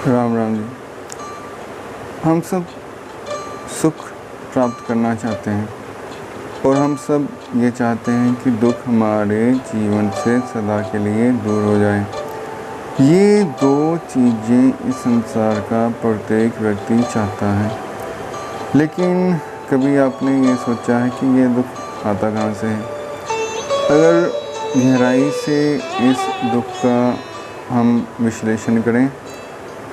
राम राम जी। हम सब सुख प्राप्त करना चाहते हैं और हम सब ये चाहते हैं कि दुख हमारे जीवन से सदा के लिए दूर हो जाए। ये दो चीज़ें इस संसार का प्रत्येक व्यक्ति चाहता है, लेकिन कभी आपने ये सोचा है कि ये दुख आता कहाँ से है? अगर गहराई से इस दुख का हम विश्लेषण करें,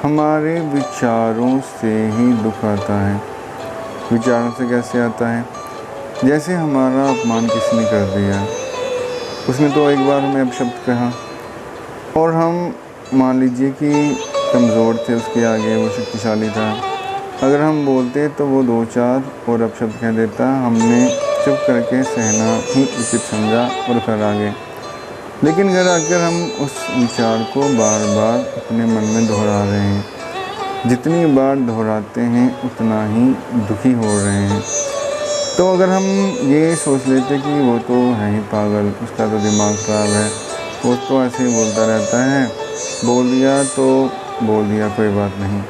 हमारे विचारों से ही दुख आता है। विचारों से कैसे आता है? जैसे हमारा अपमान किसी ने कर दिया, उसने तो एक बार हमें अपशब्द कहा और हम मान लीजिए कि कमज़ोर थे, उसके आगे वो शक्तिशाली था। अगर हम बोलते तो वो दो चार और अपशब्द कह देता, हमने चुप करके सहना ही उचित समझा और फिर आगे। लेकिन अगर हम उस विचार को बार बार अपने मन में दोहरा रहे हैं, जितनी बार दोहराते हैं उतना ही दुखी हो रहे हैं। तो अगर हम ये सोच लेते कि वो तो है ही पागल, उसका तो दिमाग ख़राब है, वो तो ऐसे ही बोलता रहता है, बोल दिया तो बोल दिया, कोई बात नहीं।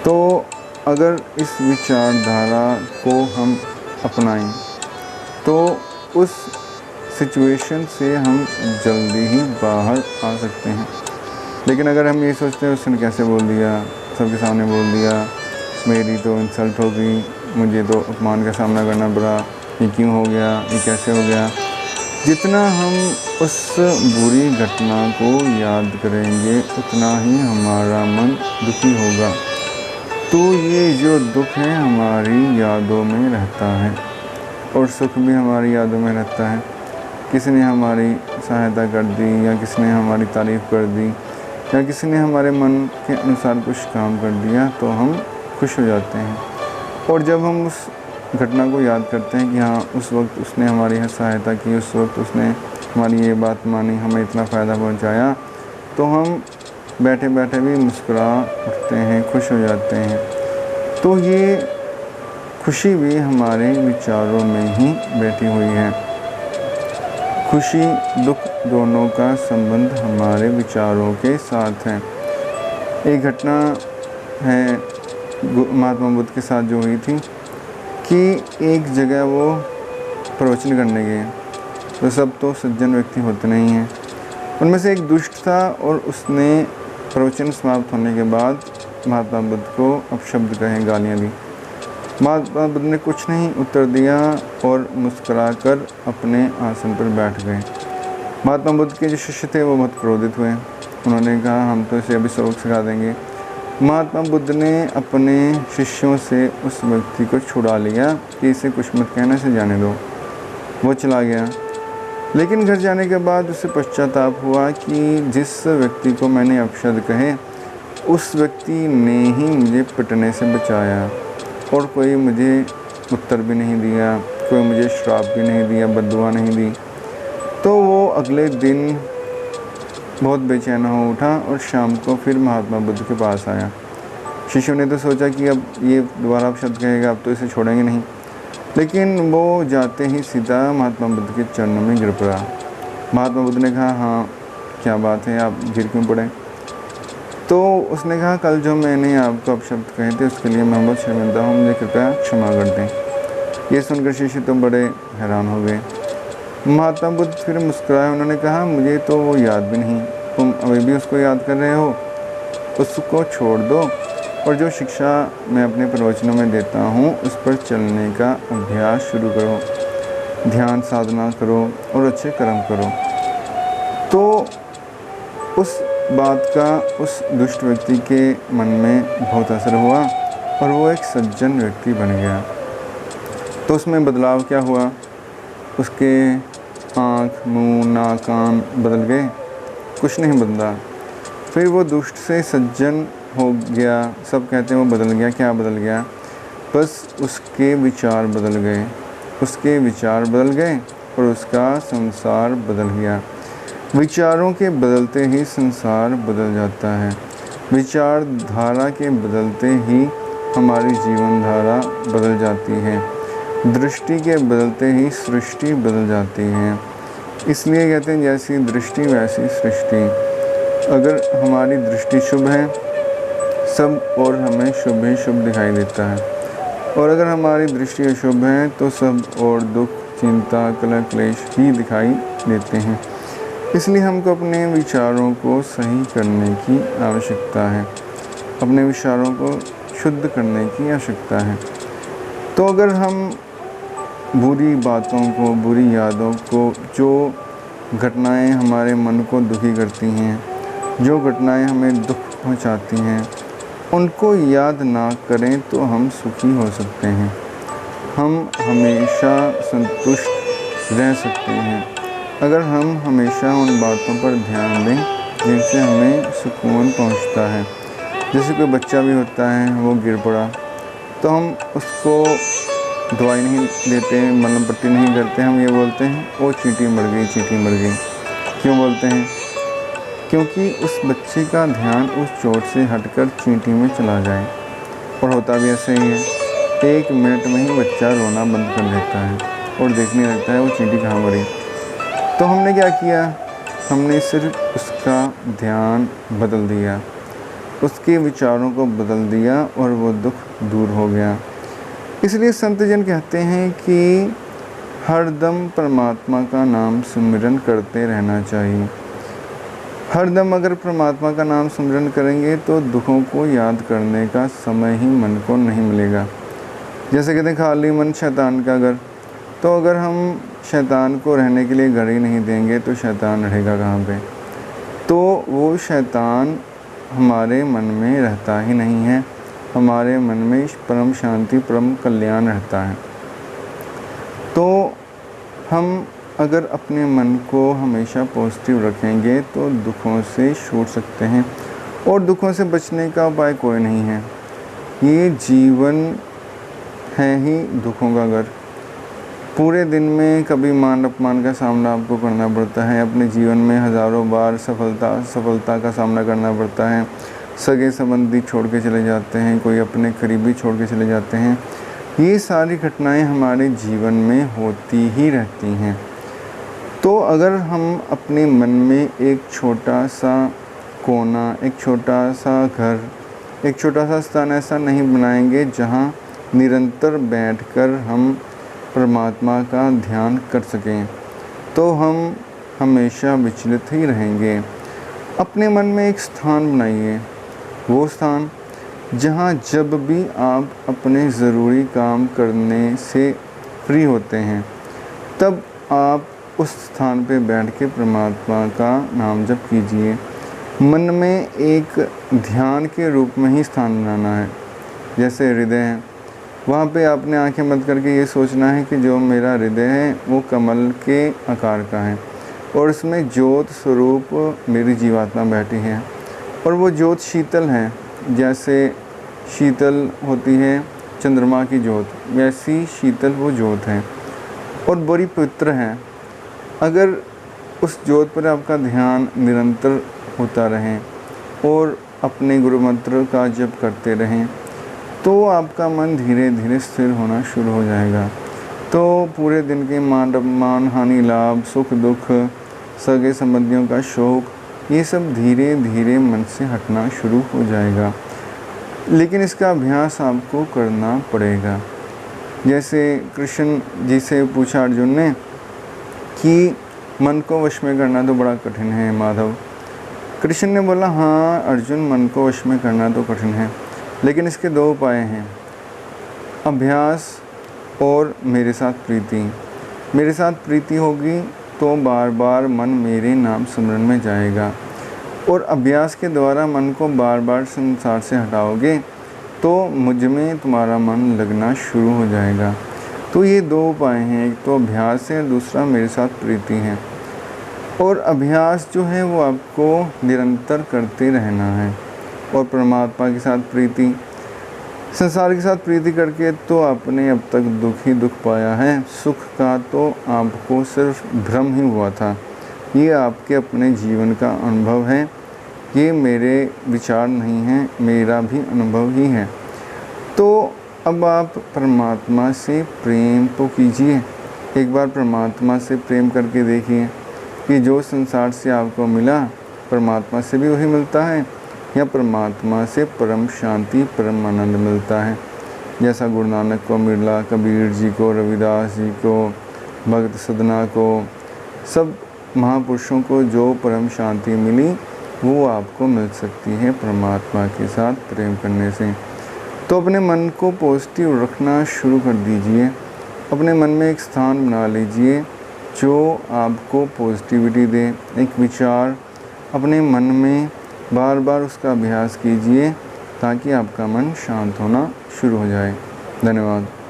तो अगर इस विचारधारा को हम अपनाएं तो उस सिचुएशन से हम जल्दी ही बाहर आ सकते हैं। लेकिन अगर हम ये सोचते हैं उसने कैसे बोल दिया, सबके सामने बोल दिया, मेरी तो इंसल्ट हो गई, मुझे तो अपमान का सामना करना पड़ा, ये क्यों हो गया, ये कैसे हो गया। जितना हम उस बुरी घटना को याद करेंगे उतना ही हमारा मन दुखी होगा। तो ये जो दुख है हमारी यादों में रहता है और सुख भी हमारी यादों में रहता है। किसी ने हमारी सहायता कर दी या किसी ने हमारी तारीफ़ कर दी या किसी ने हमारे मन के अनुसार कुछ काम कर दिया तो हम खुश हो जाते हैं। और जब हम उस घटना को याद करते हैं कि हाँ उस वक्त उसने हमारी सहायता की, उस वक्त उसने हमारी ये बात मानी, हमें इतना फ़ायदा पहुंचाया, तो हम बैठे बैठे भी मुस्कुरा उठते हैं, खुश हो जाते हैं। तो ये खुशी भी हमारे विचारों में ही बैठी हुई है। खुशी दुख दोनों का संबंध हमारे विचारों के साथ है। एक घटना है महात्मा बुद्ध के साथ जो हुई थी कि एक जगह वो प्रवचन करने गए, तो सब तो सज्जन व्यक्ति होते नहीं हैं। उनमें से एक दुष्ट था और उसने प्रवचन समाप्त होने के बाद महात्मा बुद्ध को अपशब्द कहे, गालियाँ दी। महात्मा बुद्ध ने कुछ नहीं उत्तर दिया और मुस्कुराकर अपने आसन पर बैठ गए। महात्मा बुद्ध के जो शिष्य थे वो बहुत क्रोधित हुए। उन्होंने कहा हम तो इसे अभी सबक सिखा देंगे। महात्मा बुद्ध ने अपने शिष्यों से उस व्यक्ति को छुड़ा लिया कि इसे कुछ मत कहने से जाने दो। वो चला गया, लेकिन घर जाने के बाद उसे पश्चाताप हुआ कि जिस व्यक्ति को मैंने अपशब्द कहे उस व्यक्ति ने ही मुझे पिटने से बचाया और कोई मुझे उत्तर भी नहीं दिया, कोई मुझे श्राप भी नहीं दिया, बद्दुआ नहीं दी। तो वो अगले दिन बहुत बेचैन हो उठा और शाम को फिर महात्मा बुद्ध के पास आया। शिष्यों ने तो सोचा कि अब ये दोबारा अपशब्द कहेगा, अब तो इसे छोड़ेंगे नहीं, लेकिन वो जाते ही सीधा महात्मा बुद्ध के चरणों में गिर पड़ा। महात्मा बुद्ध ने कहा हाँ क्या बात है, आप गिर क्यों पड़े? तो उसने कहा कल जो मैंने आपको अपशब्द कहे थे उसके लिए मैं बहुत शर्मिंदा हूँ, मुझे कृपया क्षमा कर दें। ये सुनकर शिष्य तो बड़े हैरान हो गए। महात्मा बुद्ध फिर मुस्कुराए, उन्होंने कहा मुझे तो वो याद भी नहीं, तुम अभी भी उसको याद कर रहे हो, उसको छोड़ दो और जो शिक्षा मैं अपने प्रवचनों में देता हूँ उस पर चलने का अभ्यास शुरू करो, ध्यान साधना करो और अच्छे कर्म करो। तो उस बात का उस दुष्ट व्यक्ति के मन में बहुत असर हुआ और वो एक सज्जन व्यक्ति बन गया। तो उसमें बदलाव क्या हुआ? उसके आँख, मुंह, नाक, कान बदल गए? कुछ नहीं बदला। फिर वो दुष्ट से सज्जन हो गया। सब कहते हैं वो बदल गया। क्या बदल गया? बस उसके विचार बदल गए, उसके विचार बदल गए और उसका संसार बदल गया। विचारों के बदलते ही संसार बदल जाता है। विचारधारा के बदलते ही हमारी जीवन धारा बदल जाती है। दृष्टि के बदलते ही सृष्टि बदल जाती है। इसलिए कहते हैं जैसी दृष्टि वैसी सृष्टि। अगर हमारी दृष्टि शुभ है सब और हमें शुभ ही शुभ दिखाई देता है, और अगर हमारी दृष्टि अशुभ है तो सब और दुख, चिंता, कलह, क्लेश ही दिखाई देते हैं। इसलिए हमको अपने विचारों को सही करने की आवश्यकता है, अपने विचारों को शुद्ध करने की आवश्यकता है। तो अगर हम बुरी बातों को, बुरी यादों को, जो घटनाएं हमारे मन को दुखी करती हैं, जो घटनाएं हमें दुख पहुंचाती हैं, उनको याद ना करें तो हम सुखी हो सकते हैं, हम हमेशा संतुष्ट रह सकते हैं। अगर हम हमेशा उन बातों पर ध्यान दें जिनसे हमें सुकून पहुंचता है। जैसे कोई बच्चा भी होता है, वो गिर पड़ा तो हम उसको दवाई नहीं देते, मलहम पट्टी नहीं करते, हम ये बोलते हैं वो चींटी मर गई, चींटी मर गई। क्यों बोलते हैं? क्योंकि उस बच्चे का ध्यान उस चोट से हटकर चींटी में चला जाए। और होता भी ऐसे ही है, 1 मिनट में ही बच्चा रोना बंद कर देता है और देखने लगता है वो चींटी कहाँ मरी। तो हमने क्या किया? हमने सिर्फ उसका ध्यान बदल दिया, उसके विचारों को बदल दिया और वो दुख दूर हो गया। इसलिए संत जन कहते हैं कि हरदम परमात्मा का नाम सिमरन करते रहना चाहिए। हरदम अगर परमात्मा का नाम सिमरन करेंगे तो दुखों को याद करने का समय ही मन को नहीं मिलेगा। जैसे कहते हैं खाली मन शैतान का घर। तो अगर हम शैतान को रहने के लिए घर ही नहीं देंगे तो शैतान रहेगा कहाँ पे? तो वो शैतान हमारे मन में रहता ही नहीं है, हमारे मन में परम शांति, परम कल्याण रहता है। तो हम अगर अपने मन को हमेशा पॉजिटिव रखेंगे तो दुखों से छूट सकते हैं, और दुखों से बचने का उपाय कोई नहीं है। ये जीवन है ही दुखों का घर। पूरे दिन में कभी मान अपमान का सामना आपको करना पड़ता है, अपने जीवन में हज़ारों बार सफलता का सामना करना पड़ता है। सगे संबंधी छोड़ के चले जाते हैं, कोई अपने करीबी छोड़ के चले जाते हैं। ये सारी घटनाएं हमारे जीवन में होती ही रहती हैं। तो अगर हम अपने मन में एक छोटा सा कोना, एक छोटा सा घर, एक छोटा सा स्थान ऐसा नहीं बनाएंगे जहाँ निरंतर बैठकर हम परमात्मा का ध्यान कर सकें, तो हम हमेशा विचलित ही रहेंगे। अपने मन में एक स्थान बनाइए, वो स्थान जहाँ जब भी आप अपने ज़रूरी काम करने से फ्री होते हैं, तब आप उस स्थान पे बैठ के परमात्मा का नाम जप कीजिए। मन में एक ध्यान के रूप में ही स्थान बनाना है। जैसे हृदय है, वहाँ पे आपने आंखें बंद करके ये सोचना है कि जो मेरा हृदय है वो कमल के आकार का है, और इसमें ज्योत स्वरूप मेरी जीवात्मा बैठी है, और वो ज्योत शीतल है। जैसे शीतल होती है चंद्रमा की ज्योत, वैसी शीतल वो ज्योत है और बड़ी पवित्र है। अगर उस ज्योत पर आपका ध्यान निरंतर होता रहे और अपने गुरु मंत्र का जप करते रहें, तो आपका मन धीरे धीरे स्थिर होना शुरू हो जाएगा। तो पूरे दिन के मान हानि, लाभ, सुख दुख, सगे संबंधियों का शोक, ये सब धीरे धीरे मन से हटना शुरू हो जाएगा। लेकिन इसका अभ्यास आपको करना पड़ेगा। जैसे कृष्ण जी से पूछा अर्जुन ने कि मन को वश में करना तो बड़ा कठिन है माधव। कृष्ण ने बोला, हाँ अर्जुन, मन को वश में करना तो कठिन है, लेकिन इसके 2 उपाय हैं, अभ्यास और मेरे साथ प्रीति। मेरे साथ प्रीति होगी तो बार बार मन मेरे नाम स्मरण में जाएगा, और अभ्यास के द्वारा मन को बार बार संसार से हटाओगे तो मुझ में तुम्हारा मन लगना शुरू हो जाएगा। तो ये 2 उपाय हैं, एक तो अभ्यास है, दूसरा मेरे साथ प्रीति है। और अभ्यास जो है वो आपको निरंतर करते रहना है, और परमात्मा के साथ प्रीति, संसार के साथ प्रीति करके तो आपने अब तक दुख ही दुख पाया है। सुख का तो आपको सिर्फ भ्रम ही हुआ था। ये आपके अपने जीवन का अनुभव है, ये मेरे विचार नहीं हैं, मेरा भी अनुभव ही है। तो अब आप परमात्मा से प्रेम तो कीजिए। एक बार परमात्मा से प्रेम करके देखिए कि जो संसार से आपको मिला परमात्मा से भी वही मिलता है, या परमात्मा से परम शांति, परम आनंद मिलता है। जैसा गुरु नानक को मिला, कबीर जी को, रविदास जी को, भक्त सदना को, सब महापुरुषों को जो परम शांति मिली वो आपको मिल सकती है परमात्मा के साथ प्रेम करने से। तो अपने मन को पॉजिटिव रखना शुरू कर दीजिए। अपने मन में एक स्थान बना लीजिए जो आपको पॉजिटिविटी दे। एक विचार अपने मन में बार बार उसका अभ्यास कीजिए ताकि आपका मन शांत होना शुरू हो जाए। धन्यवाद।